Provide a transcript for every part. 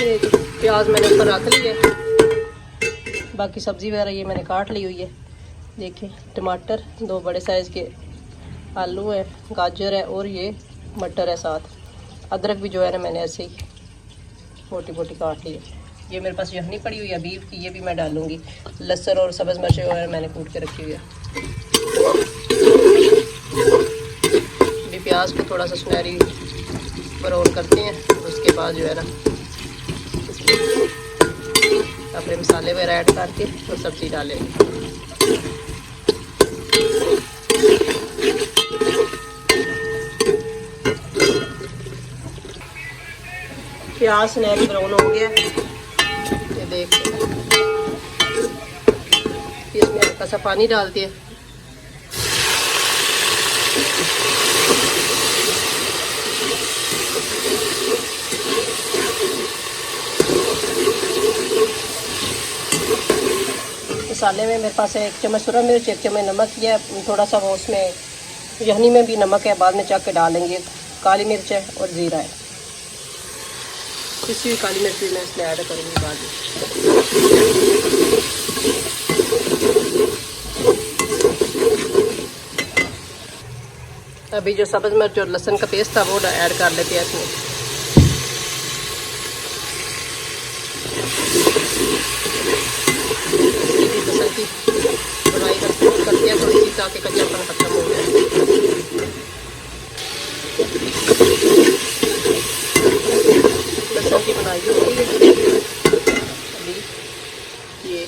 ये प्याज मैंने ऊपर रख ली है, बाकी सब्ज़ी वगैरह ये मैंने काट ली हुई है। देखिए टमाटर, 2 बड़े साइज़ के आलू है, गाजर है और ये मटर है साथ। अदरक भी जो है ना मैंने ऐसे ही मोटी मोटी काट ली है। ये मेरे पास यखनी पड़ी हुई है बीफ की, ये भी मैं डालूँगी। लहसुन और सब्ज़ मिर्च वगैरह मैंने कूट के रखी हुई है। अभी प्याज को थोड़ा सा सुनहरी ब्राउन करते हैं, उसके बाद जो है ना अपने मसाले वगैरह ऐड करके तो सब्ज़ी डालेंगे। प्याज सुनहरी ब्राउन हो गया, ये देखते हैं। इसमें हल्का सा पानी डालते हैं। मसाले में मेरे पास है 1 चम्मच सूरज मिर्च, 1 चम्मच नमक है, थोड़ा सा वो उसमें यखनी में भी नमक है, बाद में चख के डालेंगे। काली मिर्च है और ज़ीरा है, किसी भी काली मिर्च भी मैं इसमें ऐड करूँगी बाद में। अभी जो सब्ज़ मिर्च और लहसुन का पेस्ट था वो ऐड कर लेते हैं इसमें। लहसुन की बुनाई करते हैं थोड़ी सी, ताकि कच्चापन खत्म हो जाए। लहसुन की बुनाई हो गई है। अभी ये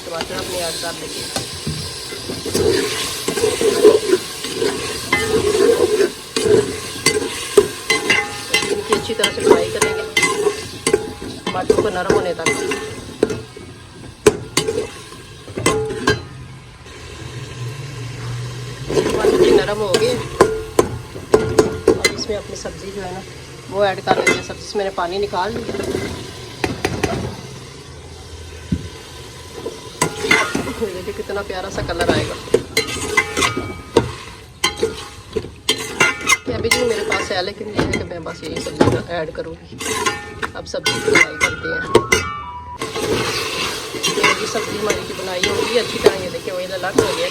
टमाटर अपने ऐड कर लेते हैं। इनकी अच्छी तरह से फ्राई करेंगे टमाटर को नरम होने तक। नरम हो गए, अब इसमें अपनी सब्ज़ी जो है ना वो ऐड कर लेते हैं। सब्ज़ी से मैंने पानी निकाल लिया। देखिए कितना प्यारा सा कलर आएगा। अभी जो मेरे पास है, लेकिन ये है कि मैं बस यही सब्ज़ी ऐड करूँगी। अब सब्ज़ी की बुनाई करते हैं। ये सब्ज़ी हमारी की बुनाई होगी अच्छी तरह। ये देखिए ऑयल अलग हो गया।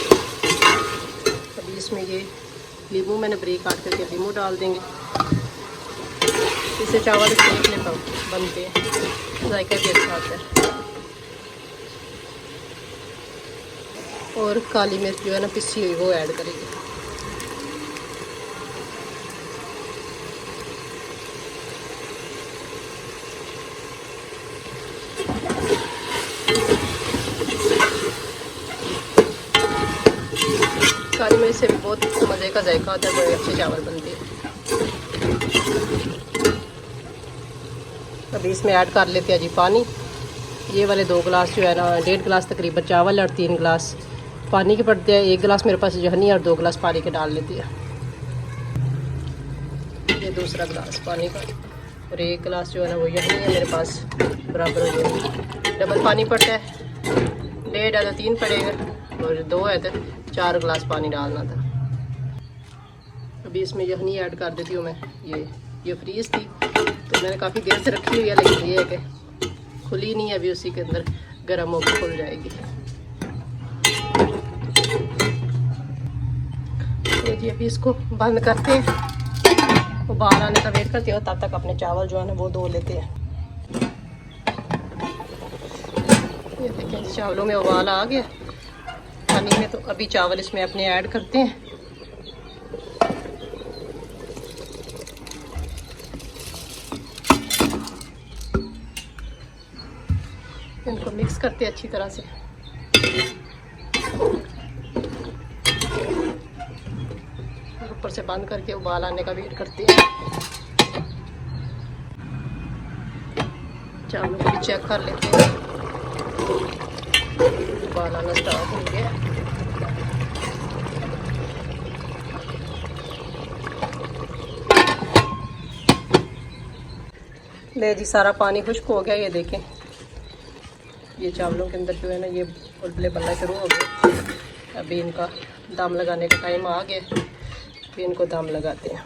अभी इसमें ये नींबू मैंने ब्रेक काट करके नींबू डाल देंगे। इससे चावल देखने पर बनते हैं, जायका भी अच्छा आता है। और काली मिर्च जो है ना पिसी हुई वो ऐड करेंगे। काली मिर्च से भी बहुत मज़े का जायका आता है, बड़े अच्छे चावल बनते हैं। अभी इसमें ऐड कर लेते हैं जी पानी। ये वाले 2 गिलास जो है ना 1.5 गिलास तकरीबन चावल और 3 गिलास पानी के पड़ते हैं। 1 गिलास मेरे पास यखनी और 2 गिलास पानी के डाल लेती है। ये दूसरा गिलास पानी का और 1 गिलास जो है ना वो यखनी है मेरे पास, बराबर हो गया। डबल पानी पड़ता है, 1.5 है तो 3 पड़ेगा, और 2 है तो 4 गिलास पानी डालना था। अभी इसमें यखनी ऐड कर देती हूँ मैं। ये फ्रीज़ थी तो मैंने काफ़ी देर से रखी हुई है, लेकिन ये है कि खुली नहीं है अभी, उसी के अंदर गर्म होकर खुल जाएगी। तो जी अभी इसको बंद करते हैं, उबाल आने का वेट करते हो, तब तक अपने चावल जो है ना वो धो लेते हैं। ये देखें चावलों में उबाल आ गया पानी में, तो अभी चावल इसमें अपने ऐड करते हैं। इनको मिक्स करते हैं अच्छी तरह से। ऊपर से बंद करके उबाल आने का वेट करते हैं। चावलों को भी चेक कर लेते हैं। उबाल आना स्टार्ट हो गया। ले जी सारा पानी खुश्क हो गया। ये देखें ये चावलों के अंदर जो है ना ये बुलबुले बनना शुरू हो गए। अभी इनका दम लगाने का टाइम आ गया। अभी इनको दम लगाते हैं।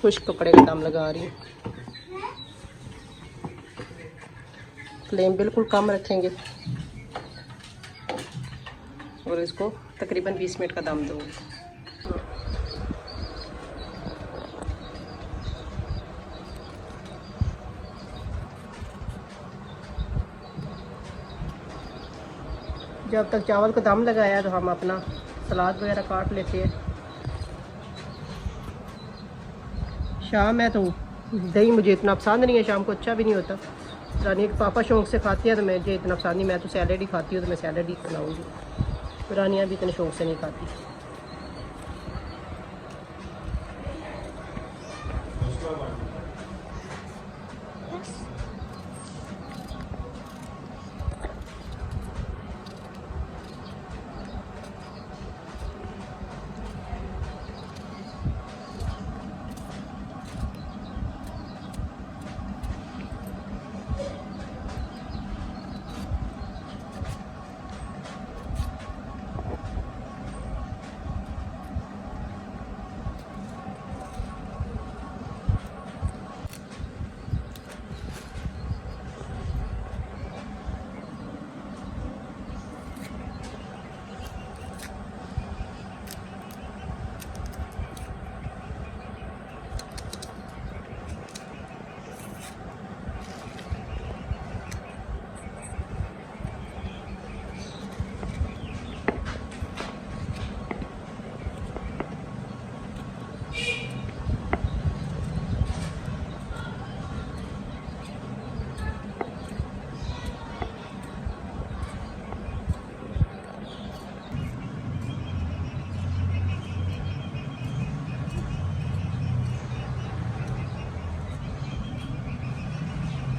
खुश्क कपड़े का दम लगा रही हूँ। फ्लेम बिल्कुल कम रखेंगे और इसको तकरीबन 20 मिनट का दम दूँगी। जब तक चावल को दम लगाया तो हम अपना सलाद वगैरह काट लेते हैं। शाम है तो दही मुझे इतना पसंद नहीं है, शाम को अच्छा भी नहीं होता। रानी के पापा शौक से खाती है तो मुझे इतना पसंद नहीं, मैं तो सैलड ही खाती हूँ, तो मैं सैलड ही बनाऊँगी। रानियाँ भी इतने शौक से नहीं खाती।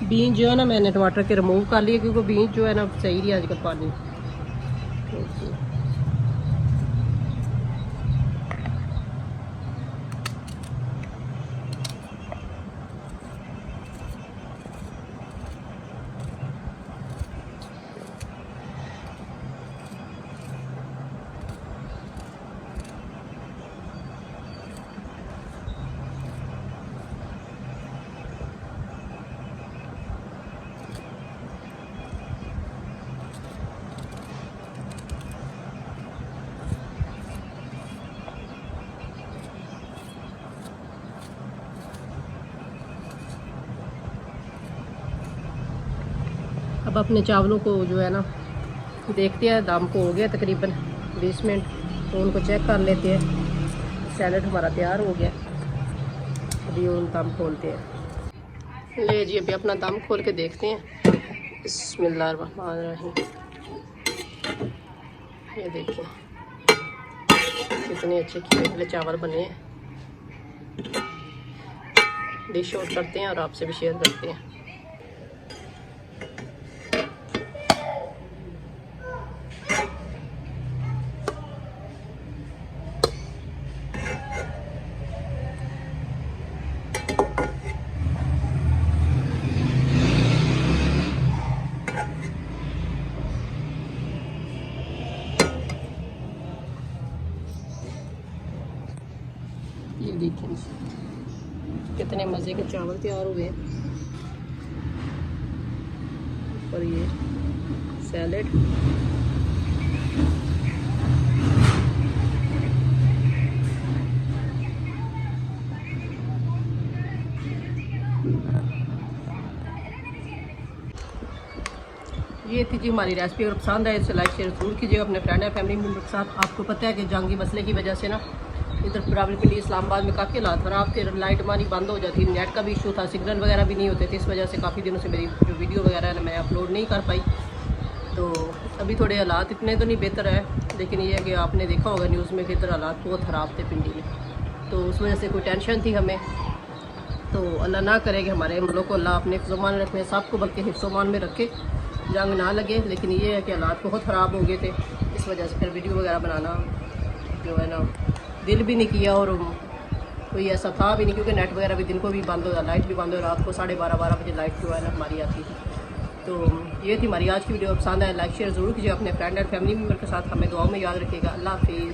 बीन जो है ना मैंने टमाटर के रिमूव कर लिए, क्योंकि बीन जो है ना सही नहीं आजकल पानी। अब अपने चावलों को जो है ना देखते हैं, दाम को हो गया तकरीबन 20 मिनट, तो उनको चेक कर लेते हैं। सैलड हमारा तैयार हो गया, अभी उन दम खोलते हैं। ले जी अभी अपना दम खोल के देखते हैं। बिस्मिल्लाहिर्रहमानिर्रहीम। ये देखिए कितने अच्छे खिले चावल बने हैं। डिश आउट करते हैं और आपसे भी शेयर करते हैं। ये देखिए कितने मज़े के चावल तैयार हुए हैं। और ये सैलेड, ये थी जी हमारी रेसिपी। अगर पसंद आए तो लाइक शेयर ज़रूर कीजिएगा अपने फ्रेंड और फैमिली मेम्बर के साथ। आपको पता है कि जंगी मसले की वजह से ना इधर रावलपिंडी इस्लामाबाद में काफ़ी हालात ख़राब थे। लाइट हमारी बंद हो जाती, नेट का भी इशू था, सिग्नल वगैरह भी नहीं होते थे। इस वजह से काफ़ी दिनों से मेरी जो वीडियो वगैरह है ना मैं अपलोड नहीं कर पाई। तो अभी थोड़े हालात इतने तो नहीं बेहतर है, लेकिन ये है कि आपने देखा होगा न्यूज़ में कि इधर हालात बहुत ख़राब थे पिंडी में। तो उस वजह से कोई टेंशन थी हमें। तो अल्लाह ना करे कि हमारे मुल्क को अल्लाह अपने हिफ्ज़-ओ-मान रखे, सबको बल्कि हिफ्ज़-ओ-मान में रखे, जंग ना लगे। लेकिन ये है कि हालात बहुत ख़राब हो गए थे, इस वजह से फिर वीडियो वगैरह बनाना जो है ना दिल भी नहीं किया। और कोई ऐसा था भी नहीं, क्योंकि नेट वगैरह भी दिन को भी बंद हो, लाइट भी बंद हो, रात को 12:30 बजे लाइट जो है ना हमारी आती थी। तो ये थी हमारी आज की वीडियो। पसंद आए लाइक शेयर ज़रूर कीजिए अपने फ्रेंड एंड फैमिली मेम्बर के साथ। हमें दुआओं में याद रखिएगा। अल्लाह हाफिज़।